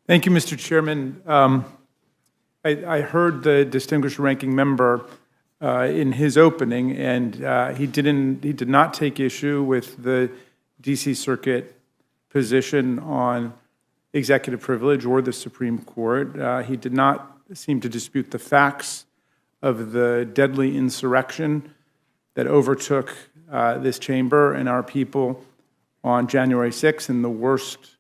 Thank you, Mr. Chairman. I heard the distinguished ranking member in his opening, and he did not take issue with the D.C. Circuit position on executive privilege or the Supreme Court. He did not seem to dispute the facts of the deadly insurrection that overtook this chamber and our people on January 6th, and the worst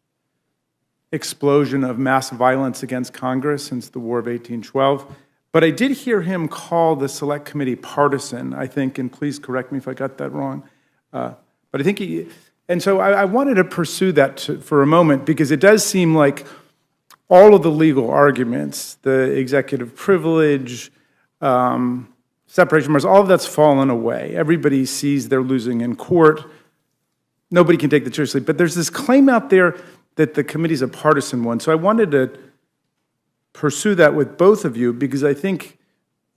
explosion of mass violence against Congress since the War of 1812. But I did hear him call the Select Committee partisan, I think, and please correct me if I got that wrong. But I think he, and so I wanted to pursue that for a moment, because it does seem like all of the legal arguments, the executive privilege, separation of powers, all of that's fallen away. Everybody sees they're losing in court. Nobody can take that seriously. But there's this claim out there that the committee's a partisan one. So I wanted to pursue that with both of you, because I think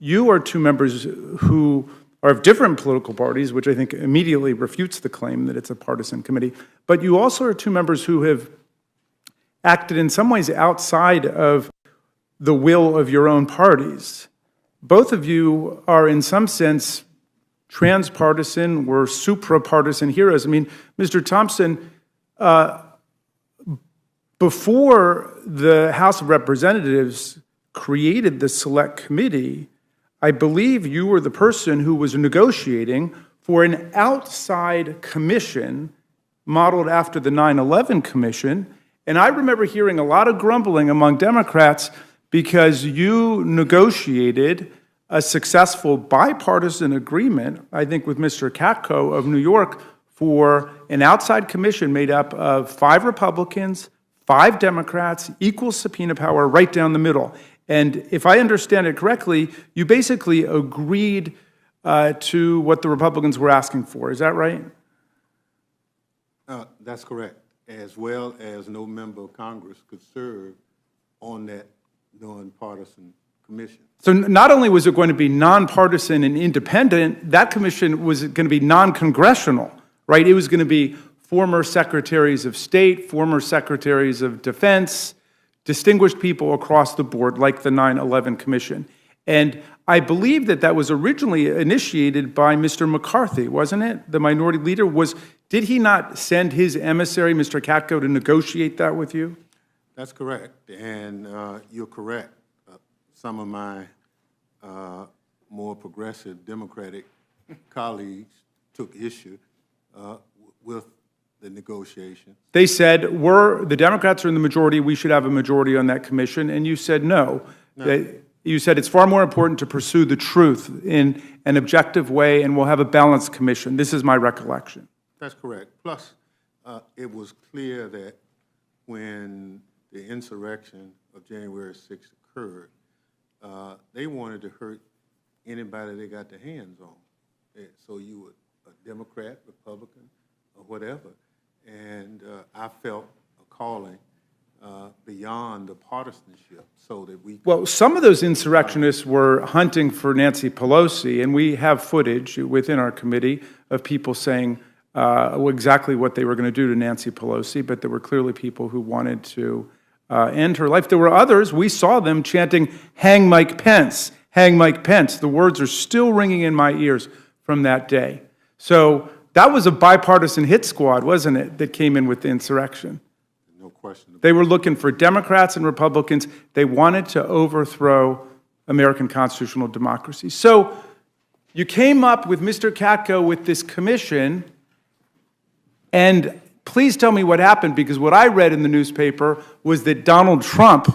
you are two members who are of different political parties, which I think immediately refutes the claim that it's a partisan committee. But you also are two members who have acted in some ways outside of the will of your own parties. Both of you are, in some sense, transpartisan, we're suprapartisan heroes. I mean, Mr. Thompson, before the House of Representatives created the Select Committee, I believe you were the person who was negotiating for an outside commission modeled after the 9/11 Commission. And I remember hearing a lot of grumbling among Democrats because you negotiated a successful bipartisan agreement, I think with Mr. Katko of New York, for an outside commission made up of 5 Republicans, 5 Democrats, equal subpoena power right down the middle. And if I understand it correctly, you basically agreed to what the Republicans were asking for. Is that right? That's correct, as well as no member of Congress could serve on that nonpartisan commission. So not only was it going to be nonpartisan and independent, that commission was going to be non-congressional, right? It was going to be former secretaries of state, former secretaries of defense, distinguished people across the board, like the 9/11 Commission. And I believe that that was originally initiated by Mr. McCarthy, wasn't it? The minority leader did he not send his emissary, Mr. Katko, to negotiate that with you? That's correct, and you're correct. Some of my more progressive Democratic colleagues took issue with the negotiation. They said, the Democrats are in the majority, we should have a majority on that commission, and you said no. You said it's far more important to pursue the truth in an objective way, and we'll have a balanced commission. This is my recollection. That's correct. Plus, it was clear that when the insurrection of January 6th occurred, they wanted to hurt anybody they got their hands on. So you were a Democrat, Republican, or whatever. And I felt a calling beyond the partisanship so that we could... Well, some of those insurrectionists were hunting for Nancy Pelosi, and we have footage within our committee of people saying exactly what they were going to do to Nancy Pelosi, but there were clearly people who wanted to end her life. There were others, we saw them chanting, "Hang Mike Pence, hang Mike Pence." The words are still ringing in my ears from that day. So that was a bipartisan hit squad, wasn't it, that came in with the insurrection? No question. They were looking for Democrats and Republicans. They wanted to overthrow American constitutional democracy. So you came up with Mr. Katko with this commission, and please tell me what happened, because what I read in the newspaper was that Donald Trump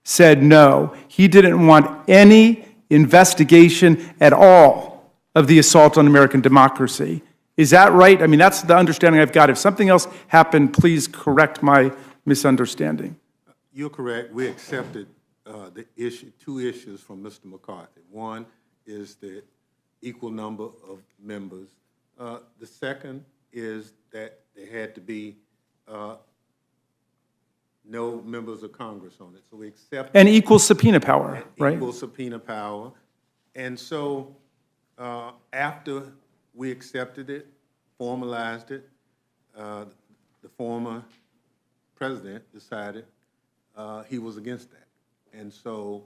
said no. He didn't want any investigation at all of the assault on American democracy. Is that right? I mean, that's the understanding I've got. If something else happened, please correct my misunderstanding. You're correct. We accepted two issues from Mr. McCarthy. One is the equal number of members. The second is that there had to be no members of Congress on it. So we accepted... And equal subpoena power, right? Equal subpoena power. And so after we accepted it, formalized it, the former president decided he was against that. And so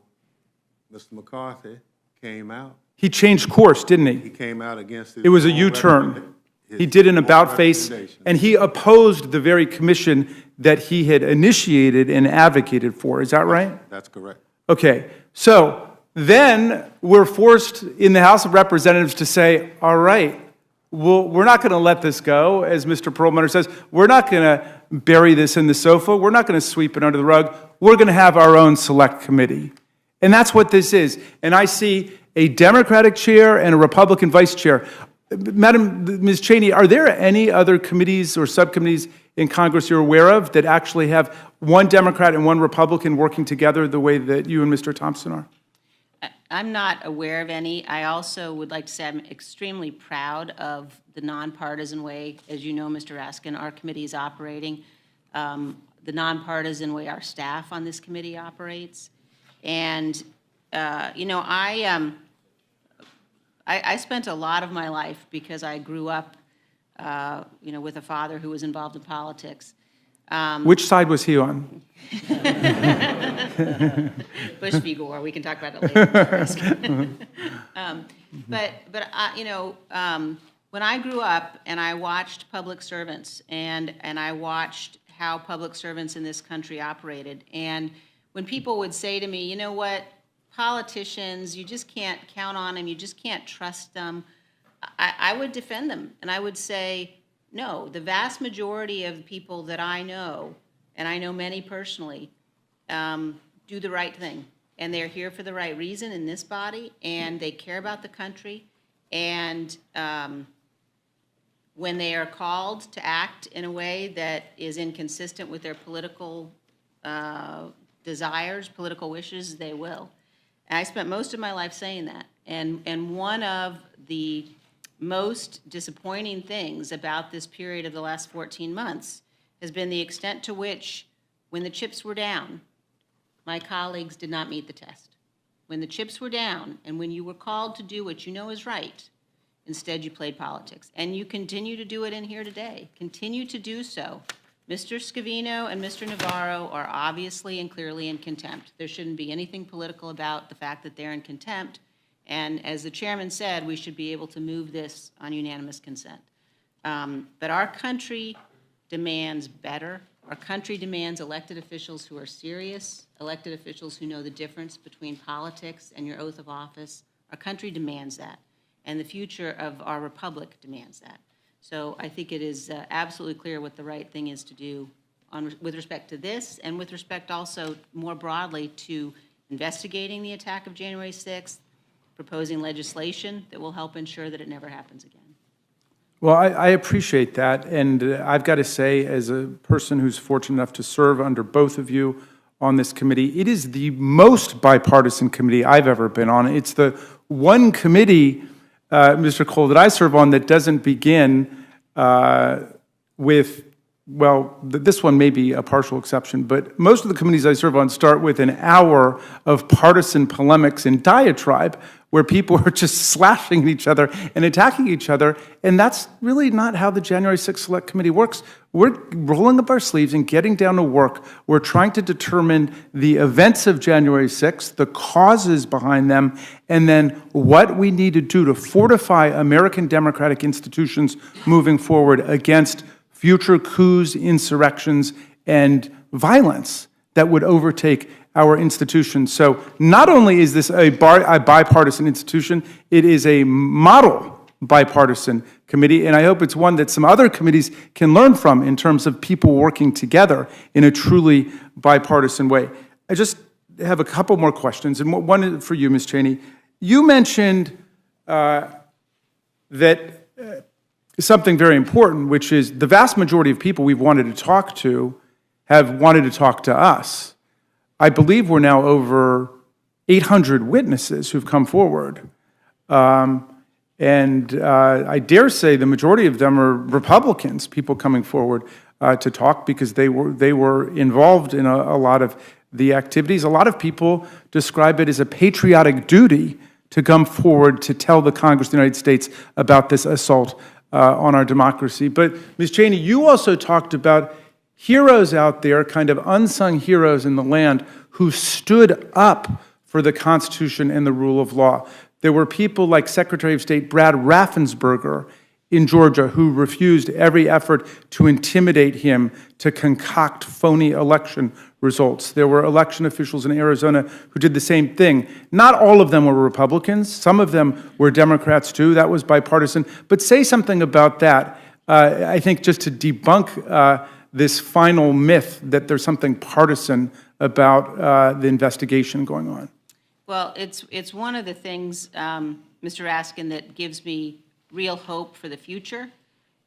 Mr. McCarthy came out. He changed course, didn't He he? came out against his It was a own U-turn. his He did an own about-face, recommendation. and he opposed the very commission that he had initiated and advocated for. Is that right? That's correct. Okay, so then we're forced in the House of Representatives to say, all right, well, we're not going to let this go, as Mr. Perlmutter says. We're not going to bury this in the sofa. We're not going to sweep it under the rug. We're going to have our own select committee. And that's what this is. And I see a Democratic chair and a Republican vice chair. Ms. Cheney, are there any other committees or subcommittees in Congress you're aware of that actually have one Democrat and one Republican working together the way that you and Mr. Thompson are? I'm not aware of any. I also would like to say I'm extremely proud of the nonpartisan way, as you know, Mr. Raskin, our committee is operating, the nonpartisan way our staff on this committee operates. And, you know, I spent a lot of my life, because I grew up, you know, with a father who was involved in politics. Which side was he on? Bush v. Gore. We can talk about it later. But you know, when I grew up and I watched public servants and I watched how public servants in this country operated, and when people would say to me, you know what, politicians, you just can't count on them, you just can't trust them, I would defend them, and I would say, no, the vast majority of the people that I know, and I know many personally, do the right thing. And they're here for the right reason in this body, and they care about the country. And when they are called to act in a way that is inconsistent with their political desires, political wishes, they will. And I spent most of my life saying that. And one of the most disappointing things about this period of the last 14 months has been the extent to which, when the chips were down, my colleagues did not meet the test. When the chips were down and when you were called to do what you know is right, instead you played politics. And you continue to do it in here today. Continue to do so. Mr. Scavino and Mr. Navarro are obviously and clearly in contempt. There shouldn't be anything political about the fact that they're in contempt. And as the chairman said, we should be able to move this on unanimous consent. But our country demands better. Our country demands elected officials who are serious, elected officials who know the difference between politics and your oath of office. Our country demands that, and the future of our republic demands that. So I think it is absolutely clear what the right thing is to do with respect to this, and with respect also more broadly to investigating the attack of January 6th, proposing legislation that will help ensure that it never happens again. Well, I appreciate that, and I've got to say, as a person who's fortunate enough to serve under both of you on this committee, it is the most bipartisan committee I've ever been on. It's the one committee, Mr. Cole, that I serve on that doesn't begin with, well, this one may be a partial exception, but most of the committees I serve on start with an hour of partisan polemics and diatribe where people are just slashing at each other and attacking each other, and that's really not how the January 6th Select Committee works. We're rolling up our sleeves and getting down to work. We're trying to determine the events of January 6th, the causes behind them, and then what we need to do to fortify American democratic institutions moving forward against future coups, insurrections, and violence that would overtake our institutions. So not only is this a bipartisan institution, it is a model bipartisan committee, and I hope it's one that some other committees can learn from in terms of people working together in a truly bipartisan way. I just have a couple more questions, and one for you, Ms. Cheney. You mentioned that something very important, which is the vast majority of people we've wanted to talk to have wanted to talk to us. I believe we're now over 800 witnesses who've come forward. And I dare say the majority of them are Republicans, people coming forward to talk because they were involved in a lot of the activities. A lot of people describe it as a patriotic duty to come forward to tell the Congress of the United States about this assault on our democracy. But Ms. Cheney, you also talked about heroes out there, kind of unsung heroes in the land, who stood up for the Constitution and the rule of law. There were people like Secretary of State Brad Raffensperger in Georgia who refused every effort to intimidate him to concoct phony election results. There were election officials in Arizona who did the same thing. Not all of them were Republicans. Some of them were Democrats too. That was bipartisan. But say something about that, I think, just to debunk this final myth that there's something partisan about the investigation going on. Well, it's one of the things, Mr. Raskin, that gives me real hope for the future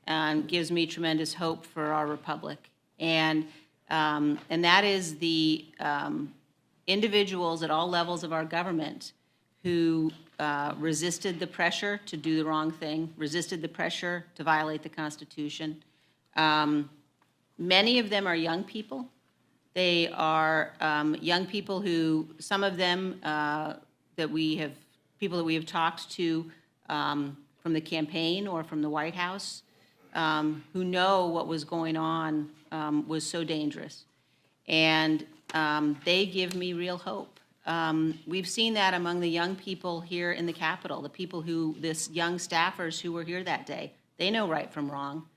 and gives me tremendous hope for our republic. And that is the individuals at all levels of our government who resisted the pressure to do the wrong thing, resisted the pressure to violate the Constitution. Many of them are young people. They are young people who, some of them people that we have talked to from the campaign or from the White House, who know what was going on was so dangerous. And they give me real hope. We've seen that among the young people here in the Capitol, the people this young staffers who were here that day. They know right from wrong.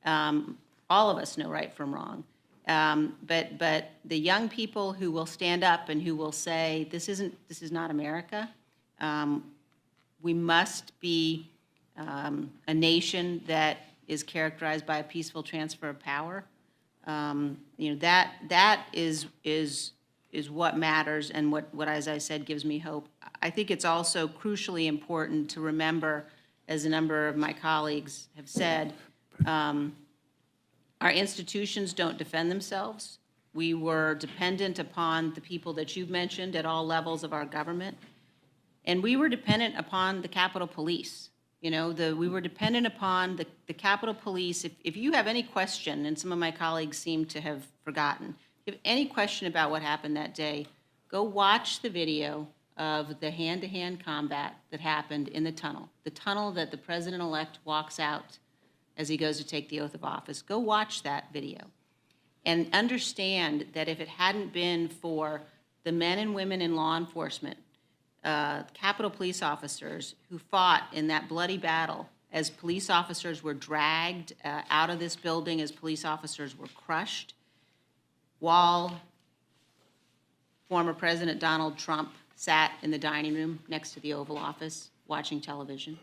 All of us know right from wrong. But the young people who will stand up and who will say, this is not America. We must be a nation that is characterized by a peaceful transfer of power. That is what matters and what, as I said, gives me hope. I think it's also crucially important to remember, as a number of my colleagues have said, our institutions don't defend themselves. We were dependent upon the people that you've mentioned at all levels of our government. And we were dependent upon the Capitol Police. We were dependent upon the Capitol Police. If you have any question, and some of my colleagues seem to have forgotten, if you have any question about what happened that day, go watch the video of the hand-to-hand combat that happened in the tunnel that the president-elect walks out as he goes to take the oath of office. Go watch that video and understand that if it hadn't been for the men and women in law enforcement, Capitol Police officers who fought in that bloody battle as police officers were dragged out of this building, as police officers were crushed, while former President Donald Trump sat in the dining room next to the Oval Office watching television.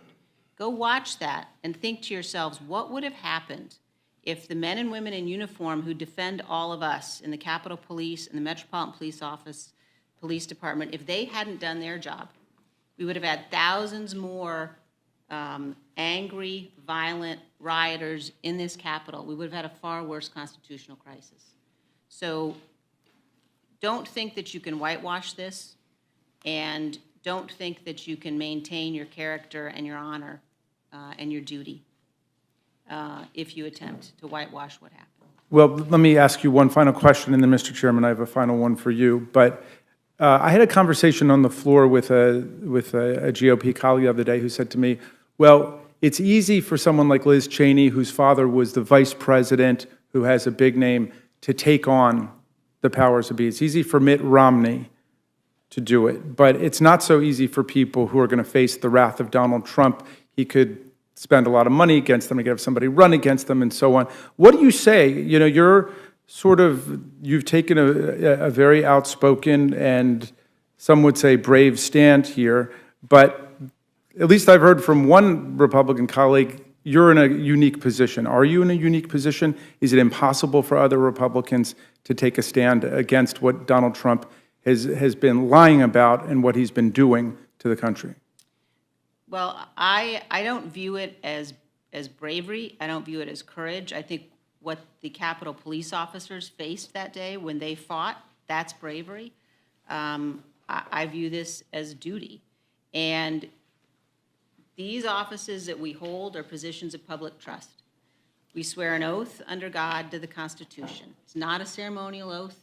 Go watch that and think to yourselves, what would have happened if the men and women in uniform who defend all of us in the Capitol Police and the Metropolitan Police Department, if they hadn't done their job, we would have had thousands more angry, violent rioters in this Capitol. We would have had a far worse constitutional crisis. So don't think that you can whitewash this, and don't think that you can maintain your character and your honor and your duty if you attempt to whitewash what happened. Well, let me ask you one final question, and then, Mr. Chairman, I have a final one for you. But I had a conversation on the floor with a GOP colleague the other day who said to me, well, it's easy for someone like Liz Cheney, whose father was the vice president, who has a big name, to take on the powers that be. It's easy for Mitt Romney to do it, but it's not so easy for people who are going to face the wrath of Donald Trump. He could spend a lot of money against them, he could have somebody run against them, and so on. What do you say? You're you've taken a very outspoken and some would say brave stand here, but at least I've heard from one Republican colleague, you're in a unique position. Are you in a unique position? Is it impossible for other Republicans to take a stand against what Donald Trump has been lying about and what he's been doing to the country? Well, I don't view it as bravery. I don't view it as courage. I think what the Capitol Police officers faced that day when they fought, that's bravery. I view this as duty. And these offices that we hold are positions of public trust. We swear an oath under God to the Constitution. It's not a ceremonial oath.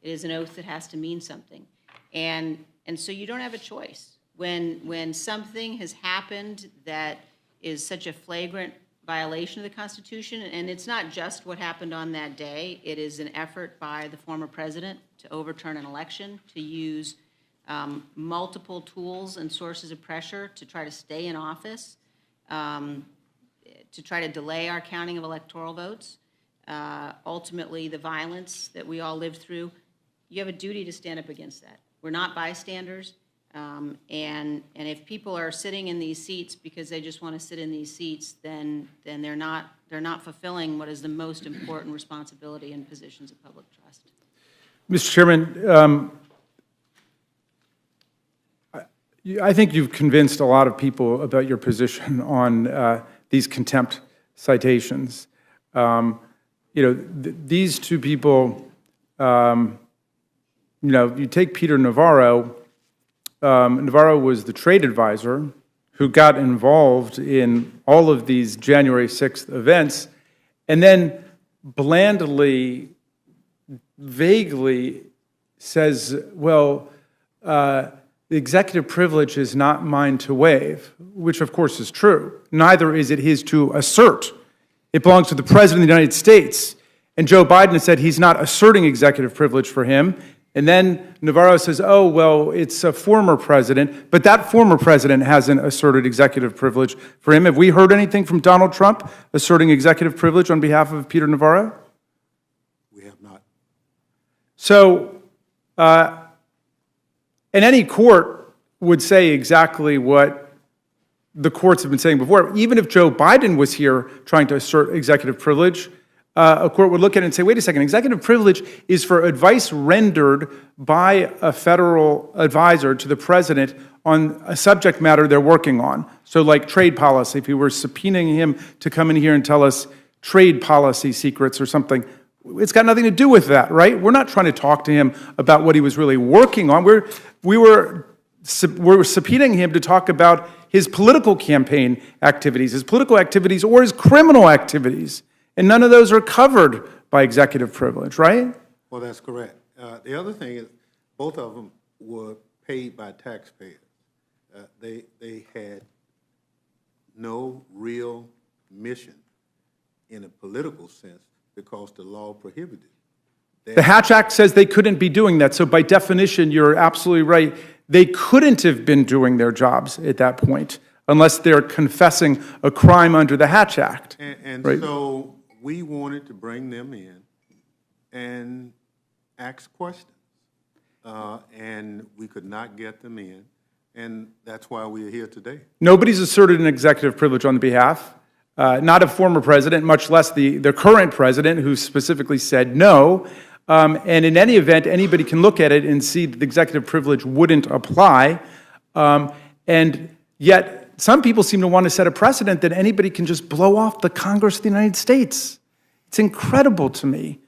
It is an oath that has to mean something. And so you don't have a choice. When something has happened that is such a flagrant violation of the Constitution, and it's not just what happened on that day. It is an effort by the former president to overturn an election, to use multiple tools and sources of pressure to try to stay in office, to try to delay our counting of electoral votes. Ultimately, the violence that we all lived through, you have a duty to stand up against that. We're not bystanders. And if people are sitting in these seats because they just want to sit in these seats, then they're not fulfilling what is the most important responsibility in positions of public trust. Mr. Chairman, I think you've convinced a lot of people about your position on these contempt citations. These two people, you take Peter Navarro. Navarro was the trade advisor who got involved in all of these January 6th events, and then blandly, vaguely says, well, the executive privilege is not mine to waive, which of course is true. Neither is it his to assert. It belongs to the President of the United States. And Joe Biden said he's not asserting executive privilege for him. And then Navarro says, oh, well, it's a former president, but that former president hasn't asserted executive privilege for him. Have we heard anything from Donald Trump asserting executive privilege on behalf of Peter Navarro? We have not. So, and any court would say exactly what the courts have been saying before. Even if Joe Biden was here trying to assert executive privilege, a court would look at it and say, wait a second, executive privilege is for advice rendered by a federal advisor to the president on a subject matter they're working on. So like trade policy, if we were subpoenaing him to come in here and tell us trade policy secrets or something, it's got nothing to do with that, right? We're not trying to talk to him about what he was really working on. We were subpoenaing him to talk about his political campaign activities, or his criminal activities. And none of those are covered by executive privilege, right? Well, that's correct. The other thing is both of them were paid by taxpayers. They had no real mission in a political sense because the law prohibited it. The Hatch Act says they couldn't be doing that. So by definition, you're absolutely right. They couldn't have been doing their jobs at that point unless they're confessing a crime under the Hatch Act. And right? So we wanted to bring them in and ask questions, and we could not get them in, and that's why we are here today. Nobody's asserted an executive privilege on the behalf, not a former president, much less the current president, who specifically said no. And in any event, anybody can look at it and see that the executive privilege wouldn't apply. And yet, some people seem to want to set a precedent that anybody can just blow off the Congress of the United States. It's incredible to me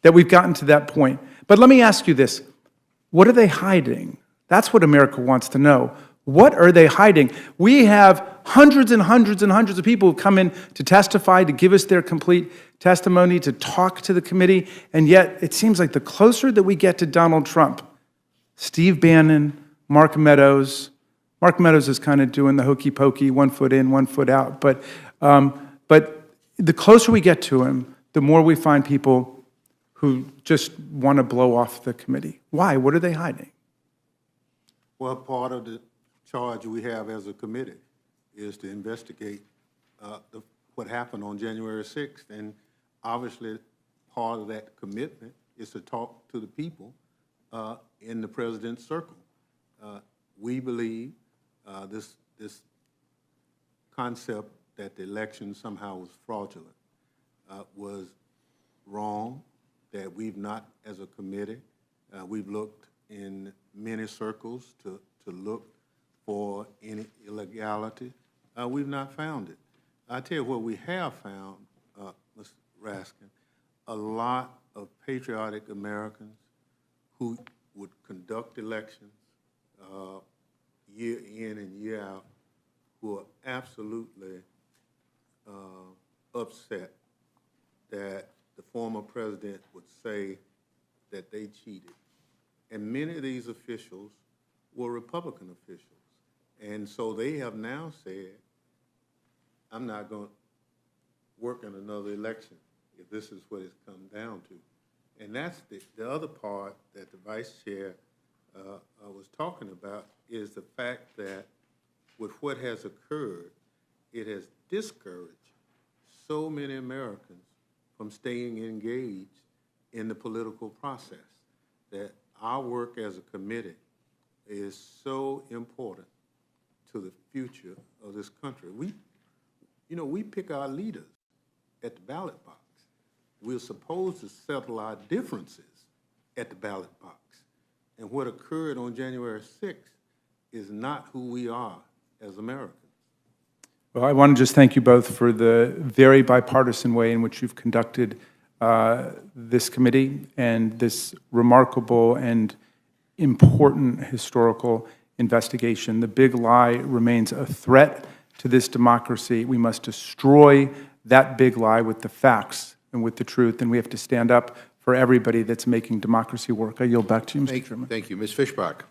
that we've gotten to that point. But let me ask you this. What are they hiding? That's what America wants to know. What are they hiding? We have hundreds and hundreds and hundreds of people who come in to testify, to give us their complete testimony, to talk to the committee, and yet it seems like the closer that we get to Donald Trump, Steve Bannon, Mark Meadows is kind of doing the hokey pokey, 1 foot in, 1 foot out. But the closer we get to him, the more we find people who just want to blow off the committee. Why? What are they hiding? Well, part of the charge we have as a committee is to investigate what happened on January 6th. And obviously, part of that commitment is to talk to the people in the president's circle. We believe this concept that the election somehow was fraudulent was wrong, that we've not, as a committee, we've looked in many circles to look for any illegality. We've not found it. I tell you what we have found, Mr. Raskin, a lot of patriotic Americans who would conduct elections year in and year out, who are absolutely upset that the former president would say that they cheated. And many of these officials were Republican officials. And so they have now said, I'm not going working another election if this is what it's come down to. And that's the other part that the vice chair was talking about is the fact that with what has occurred, it has discouraged so many Americans from staying engaged in the political process, that our work as a committee is so important to the future of this country. We pick our leaders at the ballot box. We're supposed to settle our differences at the ballot box. And what occurred on January 6th is not who we are as Americans. Well, I want to just thank you both for the very bipartisan way in which you've conducted this committee and this remarkable and important historical investigation. The big lie remains a threat to this democracy. We must destroy that big lie with the facts and with the truth, and we have to stand up for everybody that's making democracy work. I yield back to you, Mr. Chairman. Thank you. Ms. Fishbach.